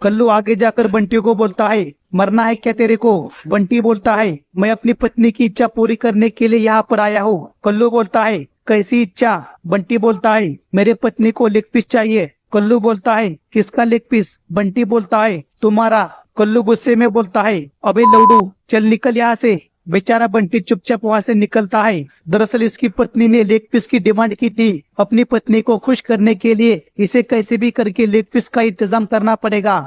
कल्लू आगे जाकर बंटी को बोलता है, मरना है क्या तेरे को? बंटी बोलता है, मैं अपनी पत्नी की इच्छा पूरी करने के लिए यहाँ पर आया हूँ। कल्लू बोलता है, कैसी इच्छा? बंटी बोलता है, मेरे पत्नी को लेग पीस चाहिए। कल्लू बोलता है, किसका लेग पीस? बंटी बोलता है, तुम्हारा। कल्लू गुस्से में बोलता है, अबे लौडू चल निकल यहाँ से। बेचारा बंटी चुपचाप वहाँ से निकलता है। दरअसल इसकी पत्नी ने लेग पीस की डिमांड की थी। अपनी पत्नी को खुश करने के लिए इसे कैसे भी करके लेग पीस का इंतजाम करना पड़ेगा।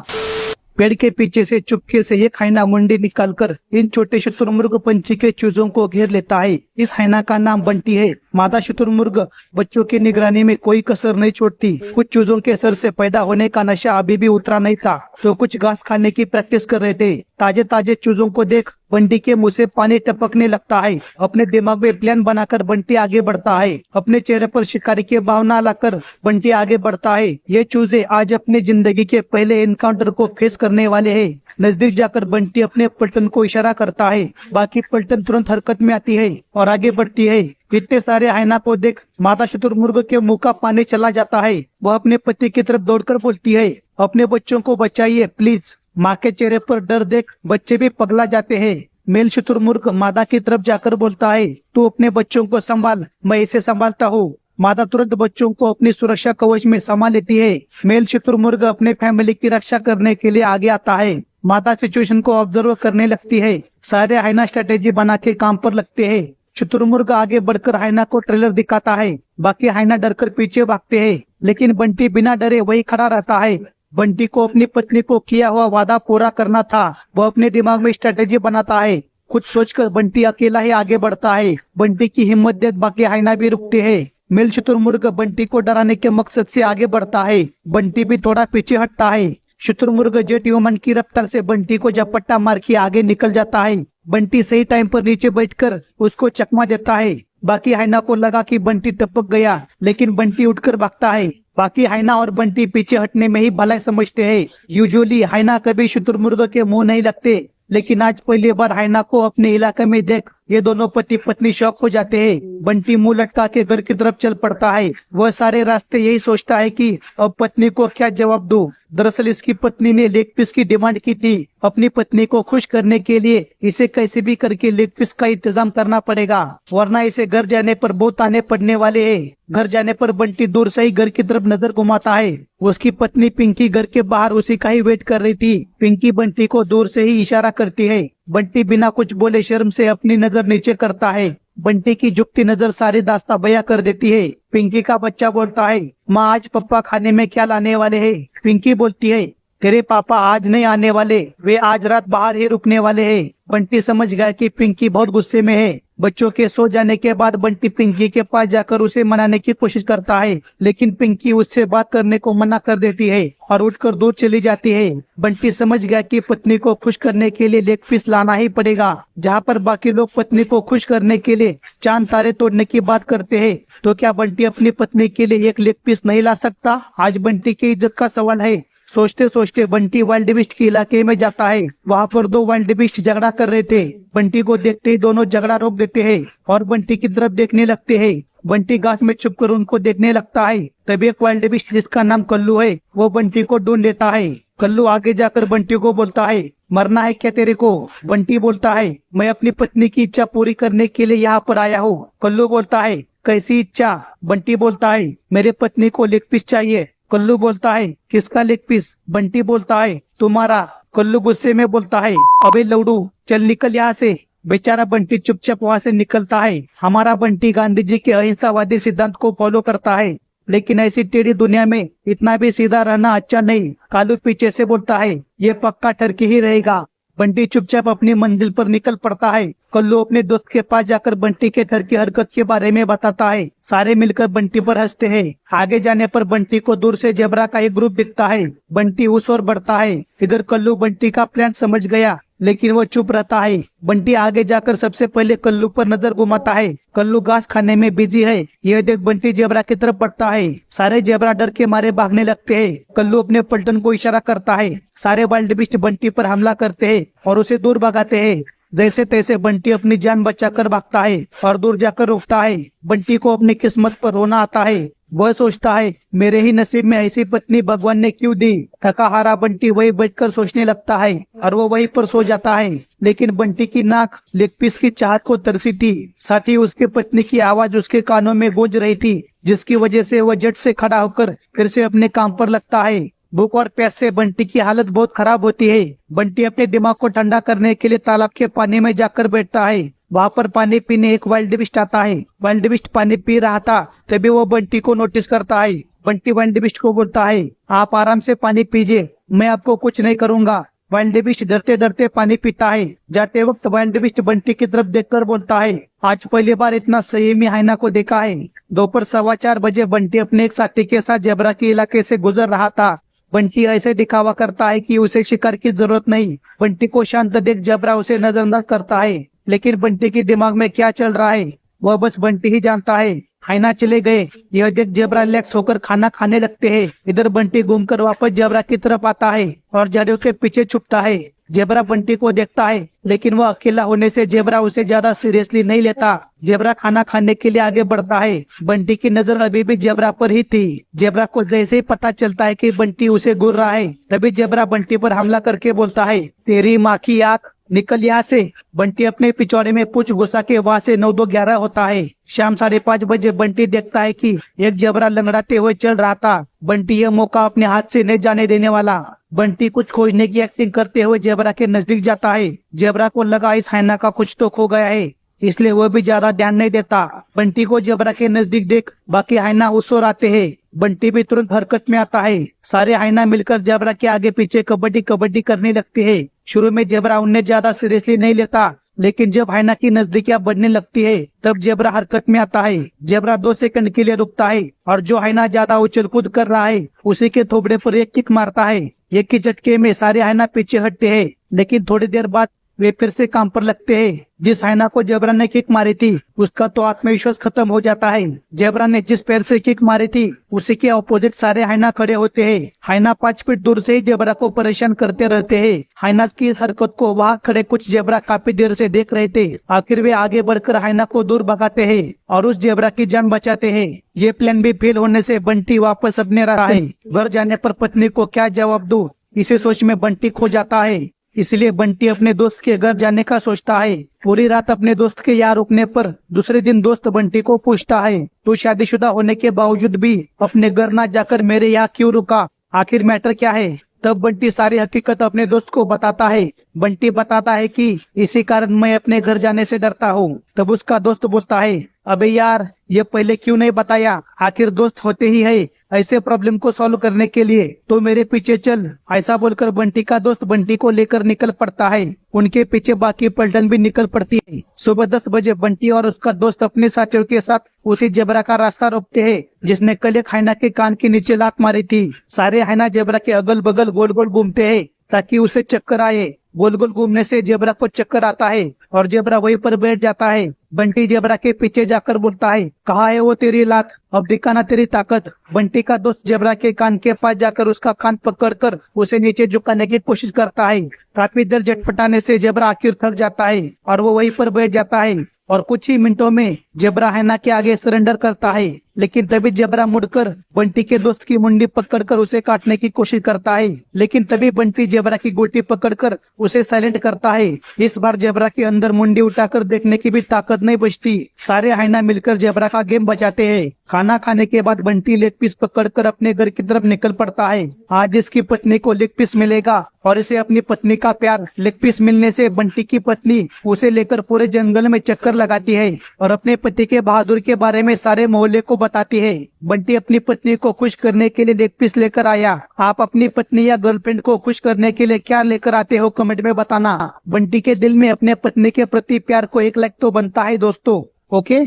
पेड़ के पीछे से चुपके से एक हाइना मुंडी निकालकर इन छोटे शुतुरमुर्ग पंछी के चूजों को घेर लेता है। इस हाइना का नाम बंटी है। मादा शुतुरमुर्ग बच्चों की निगरानी में कोई कसर नहीं छोड़ती। कुछ चूजों के सर से पैदा होने का नशा अभी भी उतरा नहीं था, तो कुछ घास खाने की प्रैक्टिस कर रहे थे। ताजे ताजे चूजों को देख बंटी के मुंह से पानी टपकने लगता है। अपने दिमाग में प्लान बनाकर बंटी आगे बढ़ता है। अपने चेहरे पर शिकारी की भावना लाकर बंटी आगे बढ़ता है। ये चूजे आज अपनी जिंदगी के पहले एनकाउंटर को फेस करने वाले हैं। नजदीक जाकर बंटी अपने पलटन को इशारा करता है। बाकी पलटन तुरंत हरकत में आती है और आगे बढ़ती है। इतने सारे हाइना को देख माता शुतुरमुर्ग के मुंह का पानी चला जाता है। वह अपने पति की तरफ दौड़कर बोलती है, अपने बच्चों को बचाइए प्लीज। माँ के चेहरे पर डर देख बच्चे भी पगला जाते हैं। मेल शुतुरमुर्ग मादा की तरफ जाकर बोलता है, तू अपने बच्चों को संभाल, मैं इसे संभालता हूँ। मादा तुरंत बच्चों को अपनी सुरक्षा कवच में संभाल लेती है। मेल शुतुरमुर्ग अपने फैमिली की रक्षा करने के लिए आगे आता है। मादा सिचुएशन को ऑब्जर्व करने लगती है। सारे हाइना स्ट्रेटेजी बना के काम पर लगते हैं। शुतुरमुर्ग आगे बढ़कर हाइना को ट्रेलर दिखाता है। बाकी हाइना डरकर पीछे भागते हैं, लेकिन बंटी बिना डरे वही खड़ा रहता है। बंटी को अपनी पत्नी को किया हुआ वादा पूरा करना था। वह अपने दिमाग में स्ट्रेटेजी बनाता है। कुछ सोचकर बंटी अकेला ही आगे बढ़ता है। बंटी की हिम्मत देख बाकी हाइना भी रुकते हैं। मेल शुतुरमुर्ग बंटी को डराने के मकसद से आगे बढ़ता है। बंटी भी थोड़ा पीछे हटता है। शुतुरमुर्ग जेट ह्यूमन की रफ्तार से बंटी को झपट्टा मार के आगे निकल जाता है। बंटी सही टाइम पर नीचे बैठकर उसको चकमा देता है। बाकी हाइना को लगा कि बंटी टपक गया, लेकिन बंटी उठकर भागता है। बाकी हाइना और बंटी पीछे हटने में ही भलाई समझते हैं। यूजुअली हाइना कभी शुतुरमुर्ग के मुंह नहीं लगते, लेकिन आज पहली बार हाइना को अपने इलाके में देख ये दोनों पति पत्नी शॉक हो जाते हैं। बंटी मुंह लटका के घर की तरफ चल पड़ता है। वह सारे रास्ते यही सोचता है कि अब पत्नी को क्या जवाब दूं। दरअसल इसकी पत्नी ने लेग पीस की डिमांड की थी। अपनी पत्नी को खुश करने के लिए इसे कैसे भी करके लेग पीस का इंतजाम करना पड़ेगा, वरना इसे घर जाने पर बहुत ताने पड़ने वाले हैं। घर जाने पर बंटी दूर से ही घर की तरफ नजर घुमाता है। उसकी पत्नी पिंकी घर के बाहर उसी का ही वेट कर रही थी। पिंकी बंटी को दूर से ही इशारा करती है। बंटी बिना कुछ बोले शर्म से अपनी नजर नीचे करता है। बंटी की झुकती नजर सारी दास्तां बयां कर देती है। पिंकी का बच्चा बोलता है, माँ आज पप्पा खाने में क्या लाने वाले हैं? पिंकी बोलती है, तेरे पापा आज नहीं आने वाले, वे आज रात बाहर ही रुकने वाले हैं। बंटी समझ गया कि पिंकी बहुत गुस्से में है। बच्चों के सो जाने के बाद बंटी पिंकी के पास जाकर उसे मनाने की कोशिश करता है, लेकिन पिंकी उससे बात करने को मना कर देती है और उठकर दूर चली जाती है। बंटी समझ गया कि पत्नी को खुश करने के लिए लेग पीस लाना ही पड़ेगा। जहाँ पर बाकी लोग पत्नी को खुश करने के लिए चांद तारे तोड़ने की बात करते हैं, तो क्या बंटी अपनी पत्नी के लिए एक लेग पीस नहीं ला सकता? आज बंटी की इज्जत का सवाल है। सोचते सोचते बंटी वाइल्ड बीस्ट के इलाके में जाता है। वहाँ पर दो वाइल्ड बीस्ट झगड़ा कर रहे थे। बंटी को देखते ही दोनों झगड़ा रोक देते हैं और बंटी की तरफ देखने लगते हैं। बंटी घास में छुपकर उनको देखने लगता है। तभी एक वाइल्ड बीस्ट जिसका नाम कल्लू है वो बंटी को ढूंढ लेता है। कल्लू आगे जाकर बंटी को बोलता है, मरना है क्या तेरे को? बंटी बोलता है, मैं अपनी पत्नी की इच्छा पूरी करने के लिए यहाँ पर आया हूँ। कल्लू बोलता है, कैसी इच्छा? बंटी बोलता है, मेरे पत्नी को लेग पीस चाहिए। कल्लू बोलता है, किसका लेग पीस? बंटी बोलता है, तुम्हारा। कल्लू गुस्से में बोलता है, अबे लौडू चल निकल यहाँ से। बेचारा बंटी चुपचाप वहाँ से निकलता है। हमारा बंटी गांधी जी के अहिंसावादी सिद्धांत को फॉलो करता है, लेकिन ऐसी टेढ़ी दुनिया में इतना भी सीधा रहना अच्छा नहीं। कालू पीछे से बोलता है, ये पक्का ठरकी ही रहेगा। बंटी चुपचाप अपनी मंजिल पर निकल पड़ता है। कल्लू अपने दोस्त के पास जाकर बंटी के ठरकी हरकत के बारे में बताता है। सारे मिलकर बंटी पर हंसते हैं। आगे जाने पर बंटी को दूर से जेब्रा का एक ग्रुप दिखता है। बंटी उस ओर बढ़ता है। इधर कल्लू बंटी का प्लान समझ गया, लेकिन वो चुप रहता है। बंटी आगे जाकर सबसे पहले कल्लू पर नजर घुमाता है। कल्लू घास खाने में बिजी है। यह देख बंटी जेब्रा की तरफ बढ़ता है। सारे जेब्रा डर के मारे भागने लगते हैं। कल्लू अपने पलटन को इशारा करता है। सारे वाइल्ड बीस्ट बंटी पर हमला करते हैं और उसे दूर भगाते हैं। जैसे तैसे बंटी अपनी जान बचाकर भागता है और दूर जाकर रुकता है। बंटी को अपनी किस्मत पर रोना आता है। वह सोचता है मेरे ही नसीब में ऐसी पत्नी भगवान ने क्यों दी। थका हारा बंटी वही बैठकर सोचने लगता है और वो वहीं पर सो जाता है। लेकिन बंटी की नाक लेग पीस की चाहत को तरसी थी। साथ ही उसके पत्नी की आवाज उसके कानों में गूंज रही थी, जिसकी वजह से वह झट से खड़ा होकर फिर से अपने काम पर लगता है। भूख और प्यास से बंटी की हालत बहुत खराब होती है। बंटी अपने दिमाग को ठंडा करने के लिए तालाब के पानी में जाकर बैठता है। वहाँ पर पानी पीने एक वाइल्ड बिस्ट आता है। वाइल्ड बिस्ट पानी पी रहा था, तभी वो बंटी को नोटिस करता है। बंटी वाइल्ड बिस्ट को बोलता है, आप आराम से पानी पीजिए, मैं आपको कुछ नहीं करूँगा। वाइल्ड बिस्ट डरते डरते पानी पीता है। जाते वक्त वाइल्ड बिस्ट बंटी की तरफ देखकर बोलता है, आज पहली बार इतना संयमी हाइना को देखा है। दोपहर 4:15 बजे बंटी अपने एक साथी के साथ जेब्रा के इलाके से गुजर रहा था। बंटी ऐसे दिखावा करता है कि उसे शिकार की जरूरत नहीं। बंटी को शांत देख जेब्रा उसे नजरअंदाज करता है, लेकिन बंटी के दिमाग में क्या चल रहा है वह बस बंटी ही जानता है। हाइना चले गए, यह देख जेब्रा रिलैक्स होकर खाना खाने लगते हैं। इधर बंटी घूमकर वापस जेब्रा की तरफ आता है और झाड़ियों के पीछे छुपता है। जेब्रा बंटी को देखता है, लेकिन वह अकेला होने से जेब्रा उसे ज्यादा सीरियसली नहीं लेता। जेब्रा खाना खाने के लिए आगे बढ़ता है। बंटी की नजर अभी भी जेब्रा पर ही थी। जेब्रा को जैसे ही पता चलता है कि बंटी उसे घूर रहा है, तभी जेब्रा बंटी पर हमला करके बोलता है, तेरी माँ की आंख, निकल यहाँ से। बंटी अपने पिछौड़े में पूछ घुसा के वहाँ से 9-2-11 होता है। शाम 5:30 बजे बंटी देखता है कि एक जेब्रा लंगड़ाते हुए चल रहा था। बंटी यह मौका अपने हाथ से नहीं जाने देने वाला। बंटी कुछ खोजने की एक्टिंग करते हुए जेब्रा के नजदीक जाता है। जेब्रा को लगा इस हाइना का कुछ तो खो गया है, इसलिए वह भी ज्यादा ध्यान नहीं देता। बंटी को जेब्रा के नजदीक देख बाकी हाइना उस ओर आते हैं। बंटी भी तुरंत हरकत में आता है। सारे हाइना मिलकर जेब्रा के आगे पीछे कबड्डी कबड्डी करने लगते हैं। शुरू में जेब्रा उन्हें ज्यादा सीरियसली नहीं लेता, लेकिन जब हाइना की नजदीकियां बढ़ने लगती है तब जेब्रा हरकत में आता है। जेब्रा 2 सेकंड के लिए रुकता है और जो हाइना ज्यादा उछल कूद कर रहा है उसी के थोबड़े पर एक किक मारता है। एक ही झटके में सारे हाइना पीछे हटते हैं, लेकिन थोड़ी देर बाद वे फिर से काम पर लगते हैं। जिस हाइना को जेब्रा ने किक मारी थी उसका तो आत्मविश्वास खत्म हो जाता है। जेब्रा ने जिस पैर से किक मारी थी उसी के ऑपोजिट सारे हाइना खड़े होते हैं। हाइना 5 फीट दूर से ही जेब्रा को परेशान करते रहते हैं। हाइना की इस हरकत को वहाँ खड़े कुछ जेब्रा काफी देर से देख रहे थे। आखिर वे आगे बढ़कर हाइना को दूर भगाते हैं और उस जेब्रा की जान बचाते हैं। ये प्लान भी फेल होने से बंटी वापस अपने रहा है। घर जाने पर पत्नी को क्या जवाब दूं, इसी सोच में बंटी खो जाता है। इसलिए बंटी अपने दोस्त के घर जाने का सोचता है। पूरी रात अपने दोस्त के यहाँ रुकने पर दूसरे दिन दोस्त बंटी को पूछता है, तू शादीशुदा होने के बावजूद भी अपने घर ना जाकर मेरे यहाँ क्यों रुका, आखिर मैटर क्या है। तब बंटी सारी हकीकत अपने दोस्त को बताता है। बंटी बताता है कि इसी कारण मैं अपने घर जाने से डरता हूँ। तब उसका दोस्त बोलता है, अबे यार ये पहले क्यों नहीं बताया, आखिर दोस्त होते ही है ऐसे प्रॉब्लम को सॉल्व करने के लिए, तो मेरे पीछे चल। ऐसा बोलकर बंटी का दोस्त बंटी को लेकर निकल पड़ता है। उनके पीछे बाकी पलटन भी निकल पड़ती है। सुबह 10 बजे बंटी और उसका दोस्त अपने साथियों के साथ उसी जेब्रा का रास्ता रोकते हैं जिसने कल एक हाइना के कान के नीचे लात मारी थी। सारे हाइना जेब्रा के अगल बगल गोल गोल घूमते हैं ताकि उसे चक्कर आए। गोल गोल घूमने से जेब्रा को चक्कर आता है और जेब्रा वहीं पर बैठ जाता है। बंटी जेब्रा के पीछे जाकर बोलता है, कहाँ है वो तेरी लात, अब दिखाना तेरी ताकत। बंटी का दोस्त जेब्रा के कान के पास जाकर उसका कान पकड़कर उसे नीचे झुकाने की कोशिश करता है। काफी देर झटपटाने से जेब्रा आखिर थक जाता है और वो वहीं पर बैठ जाता है और कुछ ही मिनटों में जेब्रा हाइना के आगे सरेंडर करता है। लेकिन तभी जेब्रा मुड़कर बंटी के दोस्त की मुंडी पकड़कर उसे काटने की कोशिश करता है, लेकिन तभी बंटी जेब्रा की गोटी पकड़कर उसे साइलेंट करता है। इस बार जेब्रा के अंदर मुंडी उठाकर देखने की भी ताकत नहीं बचती। सारे हाइना मिलकर जेब्रा का गेम बचाते हैं। खाना खाने के बाद बंटी लेग पीस पकड़कर अपने घर की तरफ निकल पड़ता है। आज इसकी पत्नी को लेग पीस मिलेगा और इसे अपनी पत्नी का प्यार। लेग पीस मिलने से बंटी की पत्नी उसे लेकर पूरे जंगल में चक्कर लगाती है और अपने पति के बहादुर के बारे में सारे मोहल्ले को बताती है। बंटी अपनी पत्नी को खुश करने के लिए लेग पीस लेकर आया। आप अपनी पत्नी या गर्लफ्रेंड को खुश करने के लिए क्या लेकर आते हो कमेंट में बताना। बंटी के दिल में अपने पत्नी के प्रति प्यार को 1 लाख तो बनता है दोस्तों। ओके।